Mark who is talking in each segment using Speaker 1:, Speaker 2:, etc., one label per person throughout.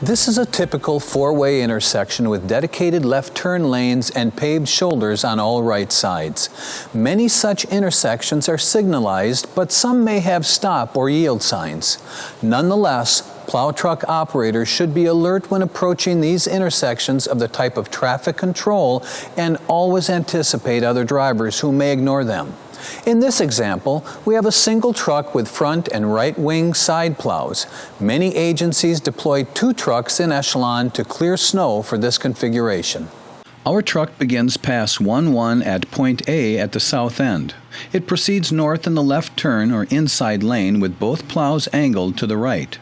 Speaker 1: This is a typical four-way intersection with dedicated left turn lanes and paved shoulders on all right sides. Many such intersections are signalized, but some may have stop or yield signs. Nonetheless, plow truck operators should be alert when approaching these intersections of the type of traffic control and always anticipate other drivers who may ignore them. In this example, we have a single truck with front and right wing side plows. Many agencies deploy two trucks in echelon to clear snow for this configuration. Our truck begins pass 1-1 at point A at the south end. It proceeds north in the left turn or inside lane with both plows angled to the right.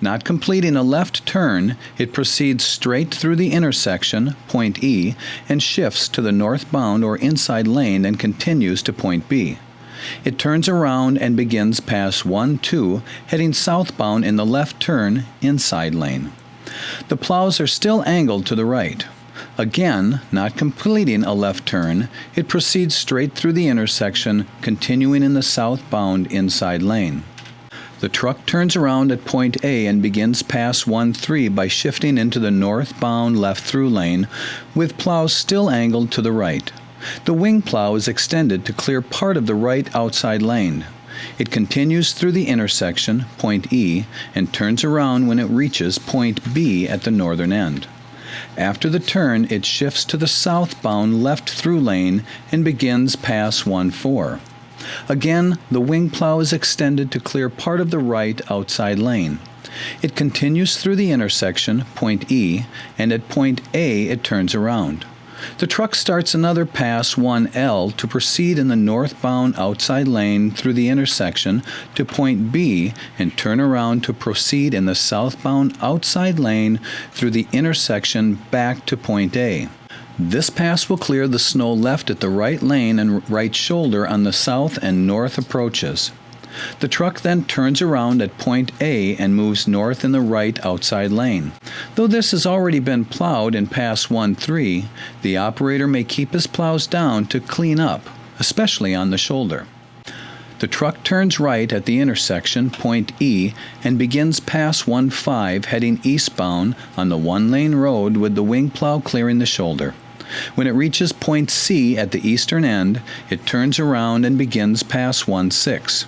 Speaker 1: Not completing a left turn, it proceeds straight through the intersection, point E, and shifts to the northbound or inside lane and continues to point B. It turns around and begins pass 1-2, heading southbound in the left turn, inside lane. The plows are still angled to the right. Again, not completing a left turn, it proceeds straight through the intersection, continuing in the southbound inside lane. The truck turns around at point A and begins pass 1-3 by shifting into the northbound left-through lane, with plows still angled to the right. The wing plow is extended to clear part of the right outside lane. It continues through the intersection, point E, and turns around when it reaches point B at the northern end. After the turn, it shifts to the southbound left-through lane and begins pass 1-4. Again, the wing plow is extended to clear part of the right outside lane. It continues through the intersection, point E, and at point A it turns around. The truck starts another pass 1L to proceed in the northbound outside lane through the intersection to point B and turn around to proceed in the southbound outside lane through the intersection back to point A. This pass will clear the snow left at the right lane and right shoulder on the south and north approaches. The truck then turns around at point A and moves north in the right outside lane. Though this has already been plowed in pass 1-3, the operator may keep his plows down to clean up, especially on the shoulder. The truck turns right at the intersection, point E, and begins pass 1-5 heading eastbound on the one-lane road with the wing plow clearing the shoulder. When it reaches point C at the eastern end, it turns around and begins pass 1-6.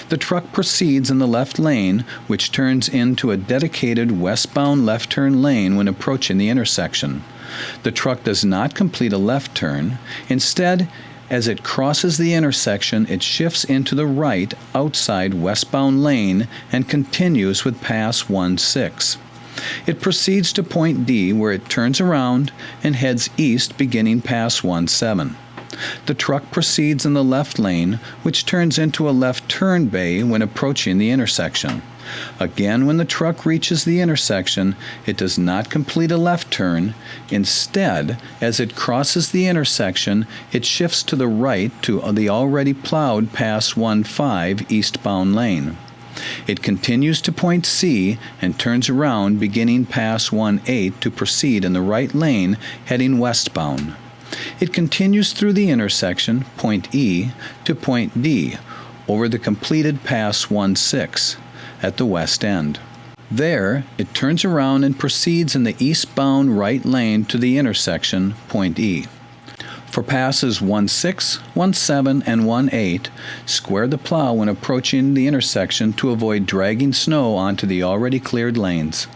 Speaker 1: The truck proceeds in the left lane, which turns into a dedicated westbound left turn lane when approaching the intersection. The truck does not complete a left turn. Instead, as it crosses the intersection, it shifts into the right outside westbound lane and continues with pass 1-6. It proceeds to point D, where it turns around and heads east beginning pass 1-7. The truck proceeds in the left lane, which turns into a left turn bay when approaching the intersection. Again, when the truck reaches the intersection, it does not complete a left turn. Instead, as it crosses the intersection, it shifts to the right to the already plowed pass 1-5 eastbound lane. It continues to point C and turns around beginning pass 1-8 to proceed in the right lane heading westbound. It continues through the intersection, point E, to point D, over the completed pass 1-6 at the west end. There, it turns around and proceeds in the eastbound right lane to the intersection, point E. For passes 1-6, 1-7, and 1-8, square the plow when approaching the intersection to avoid dragging snow onto the already cleared lanes.